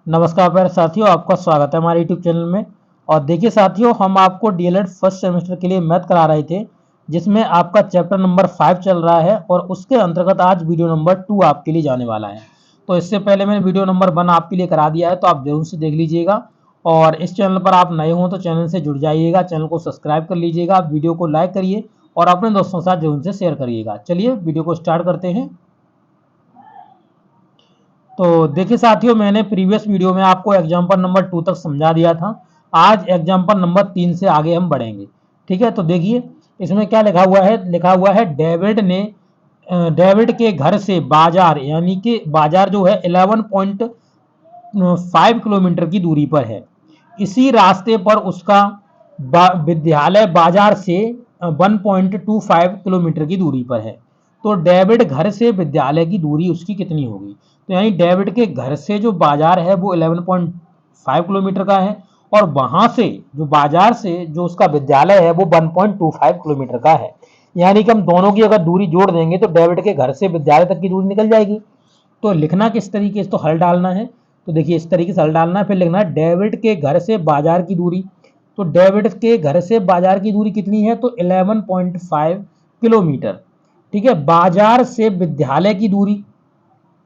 नमस्कार प्यारे साथियों, आपका स्वागत है हमारे यूट्यूब चैनल में। और देखिए साथियों, हम आपको डीएलएड फर्स्ट सेमेस्टर के लिए मैथ करा रहे थे, जिसमें आपका चैप्टर नंबर 5 चल रहा है और उसके अंतर्गत आज वीडियो नंबर 2 आपके लिए जाने वाला है। तो इससे पहले मैंने वीडियो नंबर 1 आपके लिए करा दिया है, तो आप जरूर से देख लीजिएगा। और इस चैनल पर आप नए हो तो चैनल से जुड़ जाइएगा, चैनल को सब्सक्राइब कर लीजिएगा, वीडियो को लाइक करिए और अपने दोस्तों के साथ जरूर से शेयर करिएगा। चलिए वीडियो को स्टार्ट करते हैं। तो देखिए साथियों, मैंने प्रीवियस वीडियो में आपको एग्जाम्पल नंबर 2 तक समझा दिया था। आज एग्जाम्पल नंबर 3 से आगे हम बढ़ेंगे। ठीक है, तो देखिए इसमें क्या लिखा हुआ है डेविड के घर से बाजार, यानी कि बाजार जो है 11.5 किलोमीटर की दूरी पर है। इसी रास्ते पर उसका विद्यालय बाजार से 1.25 किलोमीटर की दूरी पर है। तो डेविड घर से विद्यालय की दूरी उसकी कितनी होगी? तो यानी डेविड के घर से जो बाजार है वो 11.5 किलोमीटर का है, और वहां से जो बाजार से जो उसका विद्यालय है वो 1.25 किलोमीटर का है। यानी कि हम दोनों की अगर दूरी जोड़ देंगे तो डेविड के घर से विद्यालय तक की दूरी निकल जाएगी। तो लिखना किस तरीके से, तो हल डालना है। तो देखिए इस तरीके से हल डालना है, फिर लिखना है डेविड के घर से बाजार की दूरी। तो डेविड के घर से बाजार की दूरी कितनी है? तो 11.5 किलोमीटर। ठीक है, बाजार से विद्यालय की दूरी,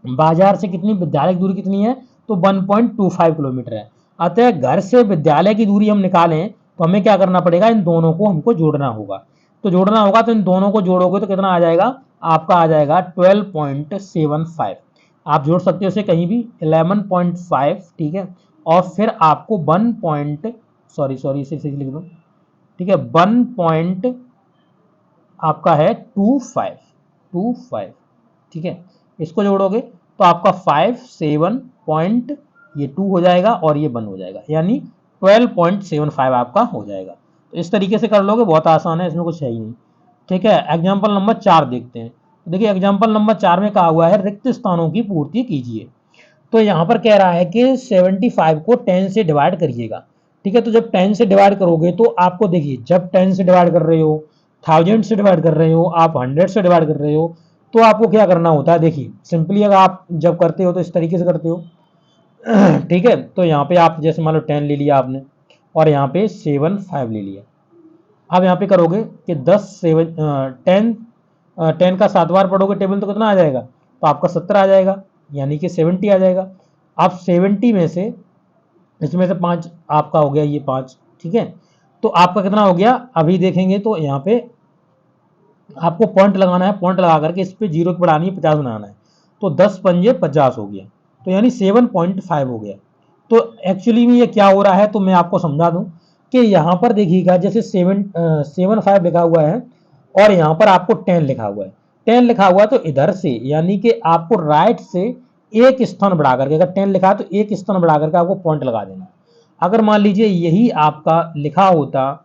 बाजार से कितनी, विद्यालय की दूरी कितनी है? तो 1.25 किलोमीटर है। अतः घर से विद्यालय की दूरी हम निकालें तो हमें क्या करना पड़ेगा? इन दोनों को हमको जोड़ना होगा। तो जोड़ना होगा तो इन दोनों को जोड़ोगे तो कितना आ जाएगा? आपका आ जाएगा 12.75। आप जोड़ सकते हो इसे कहीं भी, 11.5। ठीक है, और फिर आपको 1 पॉइंट, सॉरी इसे लिख दो। ठीक है, 1 पॉइंट आपका है 25। ठीक है, इसको जोड़ोगे तो आपका 5 7 पॉइंट, ये 2 हो जाएगा और ये 1 हो जाएगा, यानी 12.75 आपका हो जाएगा। तो इस तरीके से कर लोगे, बहुत आसान है, इसमें कुछ है ही नहीं। ठीक है, एग्जाम्पल नंबर 4 देखते हैं। तो देखिए एग्जाम्पल नंबर 4 में कहा हुआ है रिक्त स्थानों की पूर्ति कीजिए। तो यहाँ पर कह रहा है कि 75 को 10 से डिवाइड करिएगा। ठीक है, तो जब 10 से डिवाइड करोगे तो आपको देखिए, जब 10 से डिवाइड कर रहे हो, 1000 से डिवाइड कर रहे हो, आप 100 से डिवाइड कर रहे हो, तो आपको क्या करना होता है? देखिए सिंपली अगर आप जब करते हो तो इस तरीके से करते हो। ठीक है, तो यहाँ पे आप जैसे मान लो 10 ले लिया आपने और यहाँ पे 7 5 ले लिया। अब यहाँ पे करोगे कि 10 का 7 बार पढ़ोगे टेबल तो कितना आ जाएगा? तो आपका 70 आ जाएगा, यानी कि 70 आ जाएगा। अब 70 में से, इसमें से 5 आपका हो गया, ये 5। ठीक है, तो आपका कितना हो गया? अभी देखेंगे तो यहाँ पे आपको पॉइंट लगाना है, पॉइंट लगा करके इस पे जीरो की बढ़ानी है, 50 बनाना है। तो 10 पंजे 50 हो गया, तो यानी 7.5 हो गया। तो एक्चुअली में ये क्या हो रहा है, तो मैं आपको समझा दूं कि यहाँ पर देखिएगा, जैसे 7.5 लिखा हुआ है और यहाँ पर आपको 10 लिखा हुआ है। 10 लिखा हुआ है तो इधर से, यानी कि आपको राइट से एक स्थान बढ़ा करके, अगर 10 लिखा है तो एक स्थान बढ़ा करके आपको पॉइंट लगा देना। अगर मान लीजिए यही आपका लिखा होता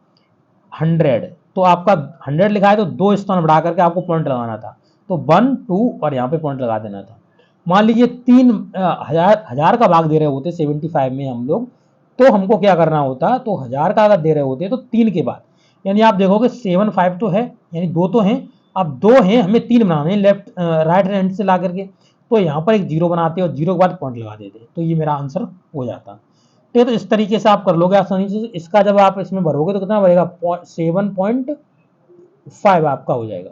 100, तो आपका 100 लिखा है तो 2 स्थान बढ़ा करके आपको पॉइंट लगाना था। तो 1 2 और यहाँ पे पॉइंट लगा देना था। मान लीजिए 3000 का भाग दे रहे होते 75 में हम लोग, तो हमको क्या करना होता? तो 1000 का अगर दे रहे होते तो 3 के बाद, यानी आप देखोगे 7 5 तो है, यानी 2 तो हैं, अब 2 हैं, हमें 3 बनाने हैं लेफ्ट राइट हैंड से ला करके। तो यहाँ पर एक जीरो बनाते और जीरो के बाद पॉइंट लगा देते, तो ये मेरा आंसर हो जाता। ठीक है, तो इस तरीके से आप कर लोगे आसानी से। इसका जब आप इसमें भरोगे तो कितना बढ़ेगा? 7.5 आपका हो जाएगा,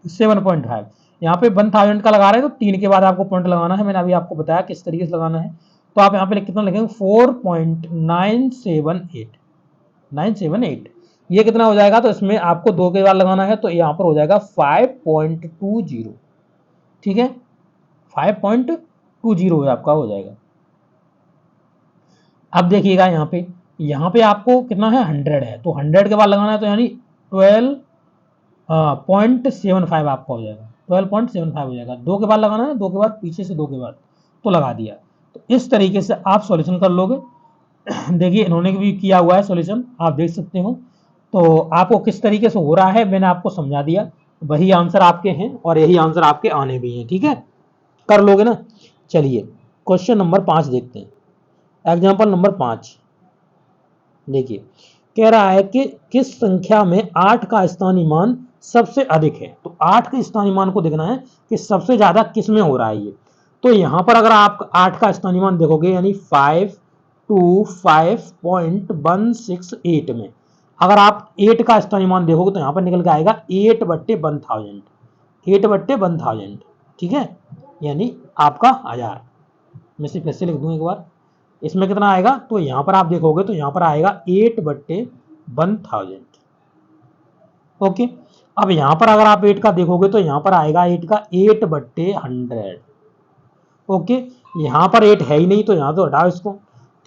7.5। यहाँ पे 1000 का लगा रहे हैं तो 3 के बाद आपको पॉइंट लगाना है, मैंने अभी आपको बताया किस तरीके से लगाना है। तो आप यहाँ पे कितना लिखेंगे? 4.978। ये कितना हो जाएगा? तो इसमें आपको 2 के बाद लगाना है, तो यहाँ पर हो जाएगा 5.20। ठीक है, 5.20 आपका हो जाएगा। अब देखिएगा यहाँ पे आपको कितना है? 100 है, तो 100 के बाद लगाना है, तो यानी 12.75 आपका हो जाएगा, 12.75 हो जाएगा। 2 के बाद लगाना है, 2 के बाद, पीछे से 2 के बाद, तो लगा दिया। तो इस तरीके से आप सॉल्यूशन कर लोगे। देखिए इन्होंने भी किया हुआ है सॉल्यूशन, आप देख सकते हो। तो आपको किस तरीके से हो रहा है मैंने आपको समझा दिया। वही आंसर आपके हैं और यही आंसर आपके आने भी हैं। ठीक है, कर लोगे ना? चलिए क्वेश्चन नंबर 5 देखते हैं। एग्जाम्पल नंबर 5 देखिए, कह रहा है कि किस संख्या में 8 का स्थानीय मान सबसे अधिक है? तो 8 के स्थानीय मान को देखना है कि सबसे ज्यादा किस में हो रहा है ये। तो यहाँ पर अगर आप 8 का स्थानीय मान देखोगे यानी 525.168 में अगर आप 8 का स्थानीय मान देखोगे तो यहाँ पर निकल के आएगा 8/1000, 8/1000, ठीक है, यानी आपका 1000। मैं सिर्फ ऐसे लिख दूं एक बार, इसमें कितना आएगा, तो यहाँ पर आप देखोगे तो यहाँ पर आएगा 8/1000। ओके, अब यहाँ पर अगर आप 8 का देखोगे तो यहाँ पर आएगा 8 का 8/100। ओके, यहाँ पर 8 है ही नहीं तो यहाँ तो हटाओ इसको,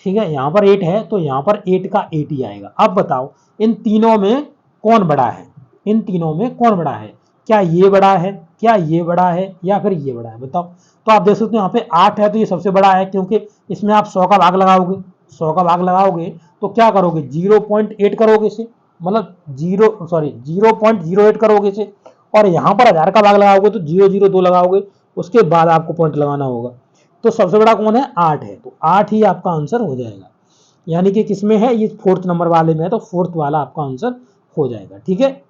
ठीक है, यहाँ पर 8 है तो यहाँ पर 8 का 8 ही आएगा। अब बताओ इन तीनों में कौन बड़ा है, इन तीनों में कौन बड़ा है, क्या ये बड़ा है, क्या ये बड़ा है, या फिर ये बड़ा है, बताओ। तो आप देख सकते हो यहाँ पे 8 है तो ये सबसे बड़ा है, क्योंकि इसमें आप 100 का भाग लगाओगे, 100 का भाग लगाओगे तो क्या करोगे 0.8 करोगे इसे, मतलब 0.08 करोगे इसे, और यहाँ पर 1000 का भाग लगाओगे तो 002 लगाओगे, उसके बाद आपको पॉइंट लगाना होगा। तो सबसे बड़ा कौन है, 8 है, तो 8 ही आपका आंसर हो जाएगा। यानी कि किसमें है, ये 4th नंबर वाले में है, तो 4th वाला आपका आंसर हो जाएगा, ठीक है।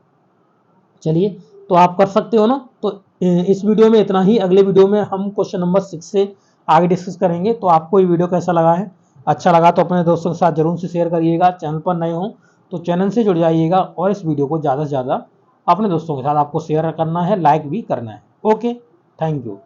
चलिए, तो आप कर सकते हो ना। तो इस वीडियो में इतना ही, अगले वीडियो में हम क्वेश्चन नंबर 6 से आगे डिस्कस करेंगे। तो आपको ये वीडियो कैसा लगा है, अच्छा लगा तो अपने दोस्तों के साथ जरूर से शेयर करिएगा। चैनल पर नए हो तो चैनल से जुड़ जाइएगा, और इस वीडियो को ज़्यादा से ज़्यादा अपने दोस्तों के साथ आपको शेयर करना है, लाइक भी करना है। Okay, thank you.